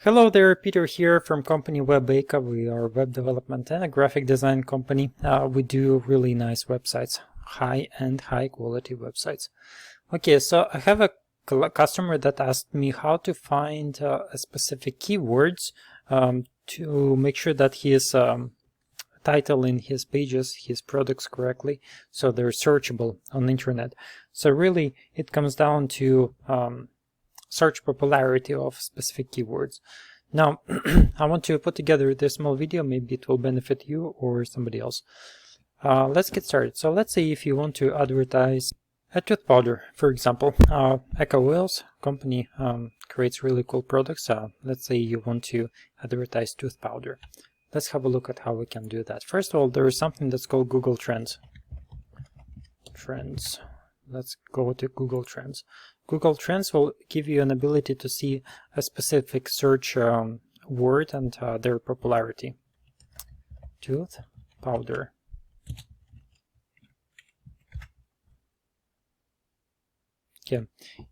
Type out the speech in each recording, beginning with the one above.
Hello there, Peter here from company WebBaker. We are a web development and a graphic design company. We do really nice websites, high-end, high-quality websites. Okay, so I have a customer that asked me how to find a specific keywords to make sure that his title in his pages, his products correctly, so they're searchable on the internet. So really, it comes down to search popularity of specific keywords. Now, I want to put together this small video. Maybe it will benefit you or somebody else. Let's get started. So let's say if you want to advertise a tooth powder, for example, Echo Oils company creates really cool products. Let's say you want to advertise tooth powder. Let's have a look at how we can do that. First of all, there is something that's called Google Trends. Let's go to Google Trends. Google Trends will give you an ability to see a specific search word and their popularity. Tooth powder. Okay,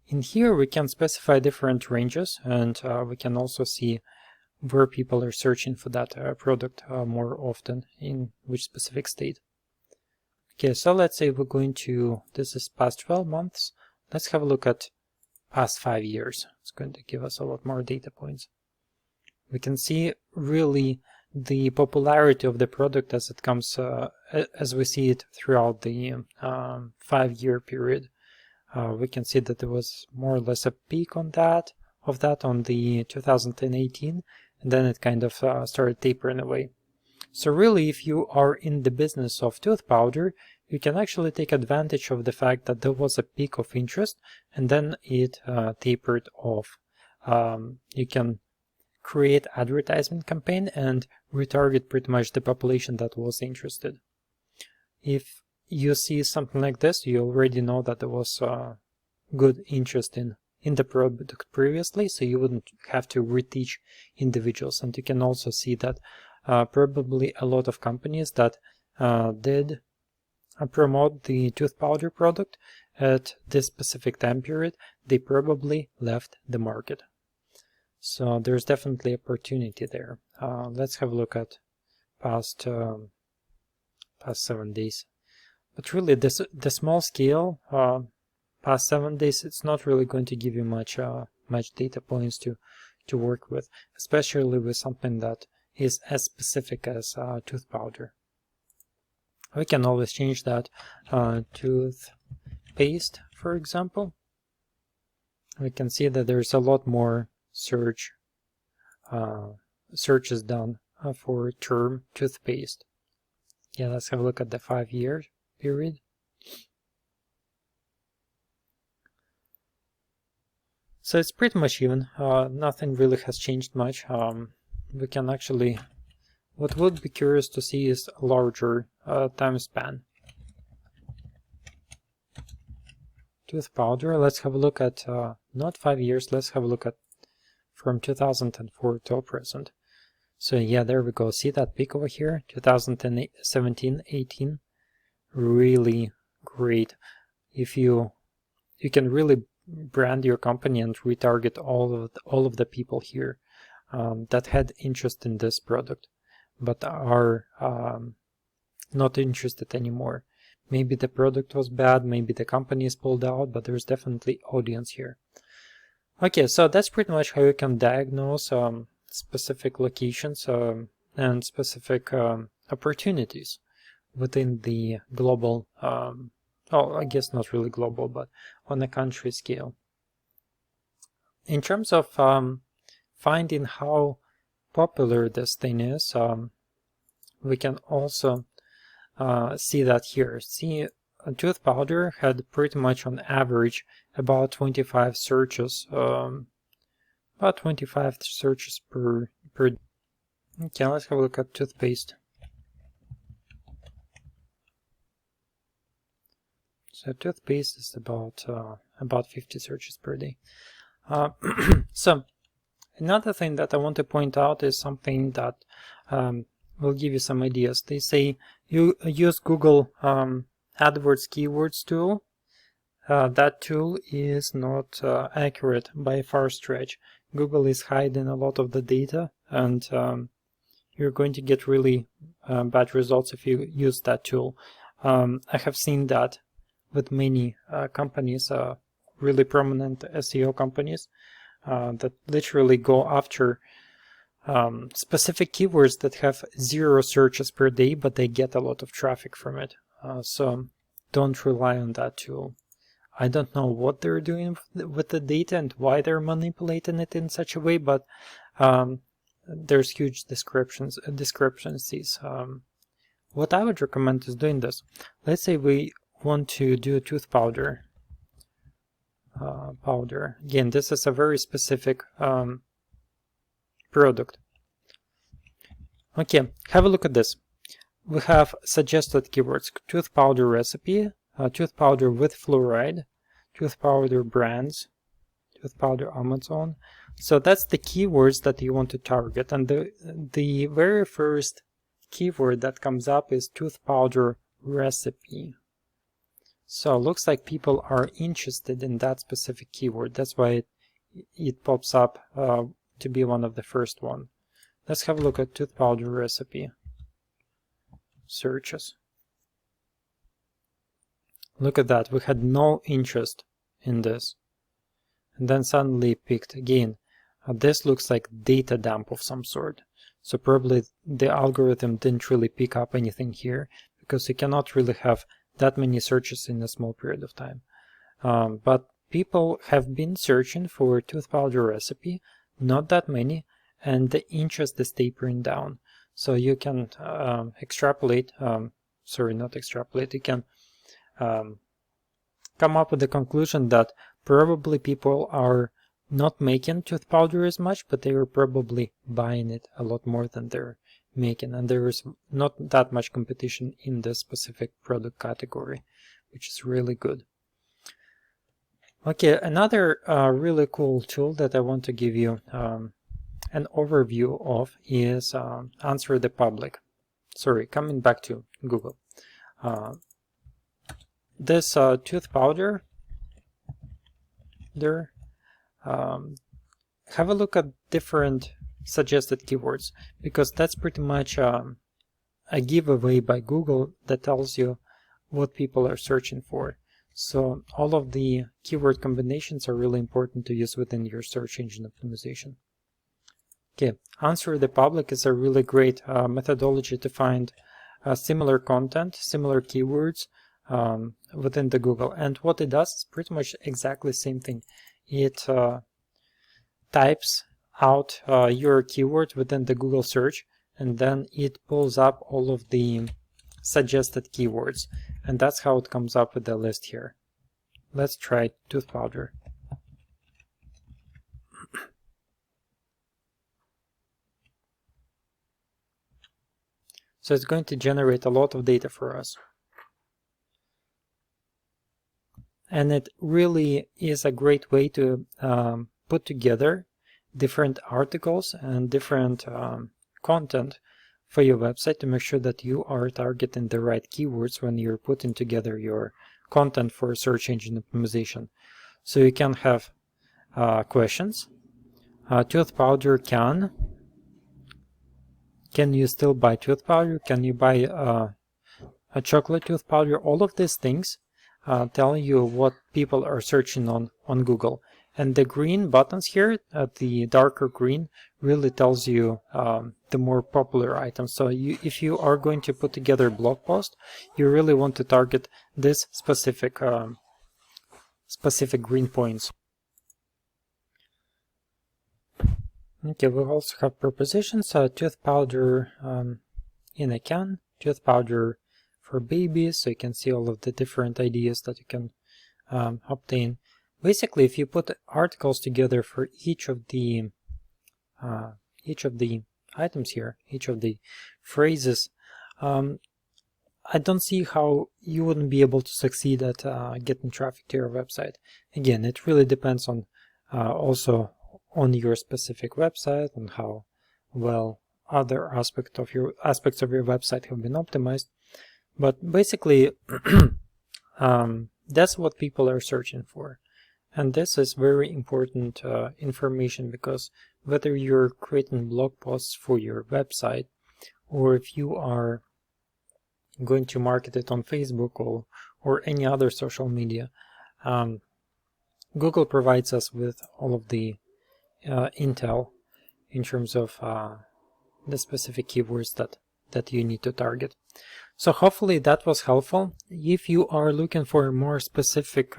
in here we can specify different ranges, and we can also see where people are searching for that product more often, in which specific state. Okay, so let's say we're going to, this is past 12 months. Let's have a look at past 5 years. It's going to give us a lot more data points. We can see really the popularity of the product as it comes, as we see it throughout the 5-year period. We can see that there was more or less a peak on that, on the 2018, and then it kind of started tapering away. So really, if you are in the business of tooth powder, you can actually take advantage of the fact that there was a peak of interest and then it tapered off. You can create advertisement campaign and retarget pretty much the population that was interested. If you see something like this, you already know that there was good interest in the product previously, so you wouldn't have to reteach individuals. And you can also see that probably a lot of companies that did promote the tooth powder product at this specific time period, they probably left the market. So there's definitely opportunity there. Let's have a look at past 7 days. But really, the small scale, past 7 days, it's not really going to give you much data points to work with, especially with something that is as specific as tooth powder. We can always change that toothpaste, for example. We can see that there's a lot more searches done for term toothpaste. Yeah, let's have a look at the 5-year period. So it's pretty much even. Nothing really has changed much. We can actually, what would be curious to see is a larger time span. Tooth powder, let's have a look at, not 5 years, let's have a look at from 2004 till present. So yeah, there we go. See that peak over here, 2017-18, really great. If you can really brand your company and retarget all of the people here that had interest in this product, but are not interested anymore. Maybe the product was bad, maybe the company is pulled out, but there's definitely audience here. Okay, so that's pretty much how you can diagnose specific locations and specific opportunities within the global, well, I guess not really global, but on a country scale. In terms of finding how popular this thing is, we can also see that here. See, a tooth powder had pretty much on average about 25 searches, per. Okay, let's have a look at toothpaste. So toothpaste is about 50 searches per day. So another thing that I want to point out is something that will give you some ideas. They say you use Google AdWords keywords tool. That tool is not accurate by a far stretch. Google is hiding a lot of the data, and you're going to get really bad results if you use that tool. I have seen that with many companies, really prominent SEO companies, that literally go after specific keywords that have 0 searches per day, but they get a lot of traffic from it. So don't rely on that tool. I don't know what they're doing with the data and why they're manipulating it in such a way, but there's huge discrepancies. What I would recommend is doing this. Let's say we want to do a tooth powder. Again, this is a very specific product. Okay, have a look at this. We have suggested keywords: tooth powder recipe, tooth powder with fluoride, tooth powder brands, tooth powder Amazon. So that's the keywords that you want to target, and the very first keyword that comes up is tooth powder recipe. So it looks like people are interested in that specific keyword. That's why it pops up to be one of the first one. Let's have a look at tooth powder recipe searches. Look at that, we had no interest in this, and then suddenly picked again. This looks like data dump of some sort, so probably the algorithm didn't really pick up anything here, because you cannot really have that many searches in a small period of time. But people have been searching for tooth powder recipe, not that many, and the interest is tapering down. So you can extrapolate, sorry, not extrapolate, you can come up with the conclusion that probably people are not making tooth powder as much, but they are probably buying it a lot more than they're making, and there is not that much competition in this specific product category, which is really good. Okay, another really cool tool that I want to give you an overview of is Answer the Public. Sorry, coming back to Google. This tooth powder there, have a look at different suggested keywords, because that's pretty much a giveaway by Google that tells you what people are searching for. So all of the keyword combinations are really important to use within your search engine optimization. Okay, Answer the Public is a really great methodology to find similar content, similar keywords within the Google. And what it does is pretty much exactly the same thing. It types out your keyword within the Google search, and then it pulls up all of the suggested keywords, and that's how it comes up with the list here. Let's try tooth powder. So it's going to generate a lot of data for us. And it really is a great way to put together different articles and different content for your website to make sure that you are targeting the right keywords when you're putting together your content for search engine optimization. So you can have questions. Tooth powder can you still buy tooth powder? Can you buy a chocolate tooth powder? All of these things tell you what people are searching on Google. And the green buttons here, the darker green, really tells you the more popular items. So if you are going to put together a blog post, you really want to target this specific green points. Okay, we also have prepositions. Tooth powder in a can, tooth powder for babies, so you can see all of the different ideas that you can obtain. Basically, if you put articles together for each of the items here, each of the phrases, I don't see how you wouldn't be able to succeed at getting traffic to your website. Again, it really depends on also on your specific website and how well other aspects of your website have been optimized. But basically, that's what people are searching for. And this is very important information, because whether you're creating blog posts for your website, or if you are going to market it on Facebook or any other social media, Google provides us with all of the intel in terms of the specific keywords that you need to target. So hopefully that was helpful. If you are looking for more specific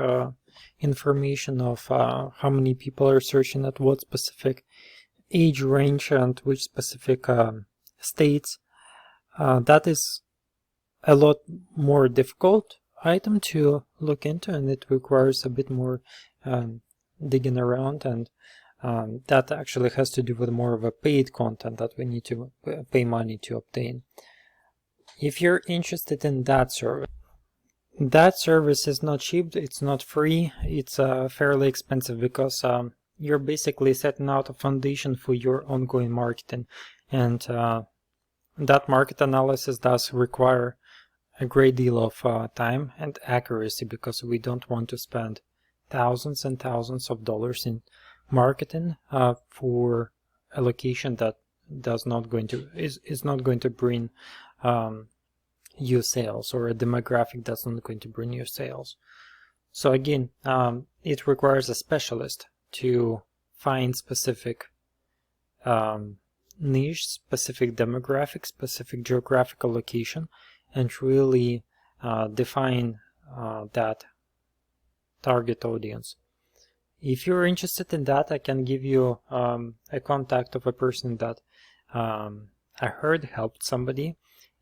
information of how many people are searching at what specific age range and which specific states, that is a lot more difficult item to look into, and it requires a bit more digging around, and that actually has to do with more of a paid content that we need to pay money to obtain. If you're interested in that service is not cheap, it's not free, it's fairly expensive, because you're basically setting out a foundation for your ongoing marketing, and that market analysis does require a great deal of time and accuracy, because we don't want to spend thousands and thousands of dollars in marketing for a location that is not going to bring you sales, or a demographic that's not going to bring you sales. So again, it requires a specialist to find specific niche, specific demographic, specific geographical location, and really define that target audience. If you're interested in that, I can give you a contact of a person that I heard helped somebody,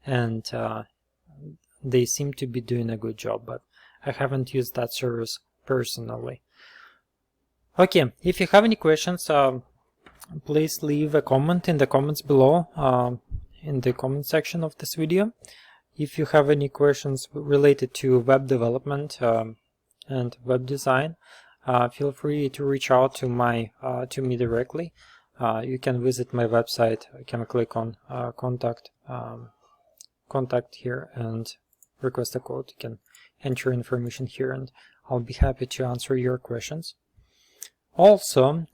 and they seem to be doing a good job, but I haven't used that service personally. Okay, if you have any questions, please leave a comment in the comments below, in the comment section of this video. If you have any questions related to web development and web design, feel free to reach out to me directly. You can visit my website. You can click on contact here and request a quote. You can enter information here, and I'll be happy to answer your questions. Also,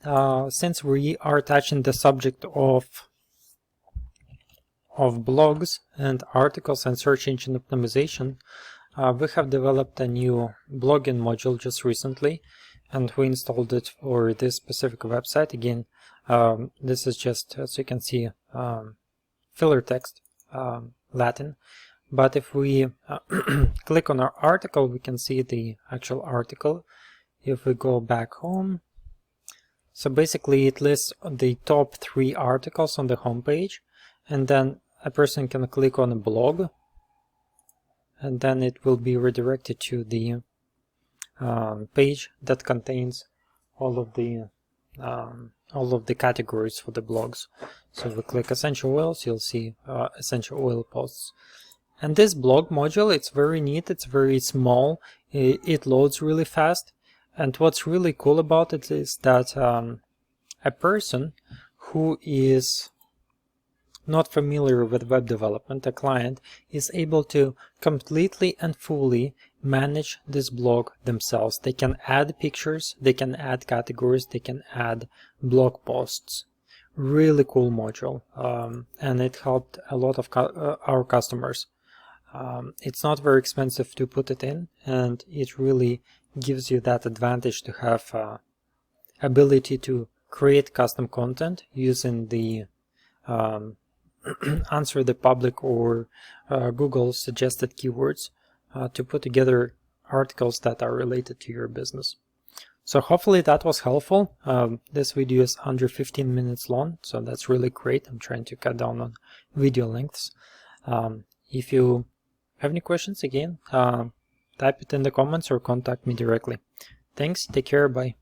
since we are touching the subject of blogs and articles and search engine optimization, we have developed a new blogging module just recently, and we installed it for this specific website. Again, this is just, as you can see, filler text, Latin. But if we click on our article, we can see the actual article. If we go back home, so basically it lists the top 3 articles on the home page, and then a person can click on a blog, and then it will be redirected to the page that contains all of the categories for the blogs. So if we click essential oils, you'll see essential oil posts. And this blog module, it's very neat, it's very small, it loads really fast, and what's really cool about it is that a person who is not familiar with web development, a client, is able to completely and fully manage this blog themselves. They can add pictures, they can add categories, they can add blog posts. Really cool module, and it helped a lot of our customers. It's not very expensive to put it in, and it really gives you that advantage to have ability to create custom content using the answer the public or Google suggested keywords to put together articles that are related to your business. So hopefully that was helpful. This video is under 15 minutes long, so that's really great. I'm trying to cut down on video lengths. If you have any questions, again, type it in the comments or contact me directly. Thanks, take care, bye.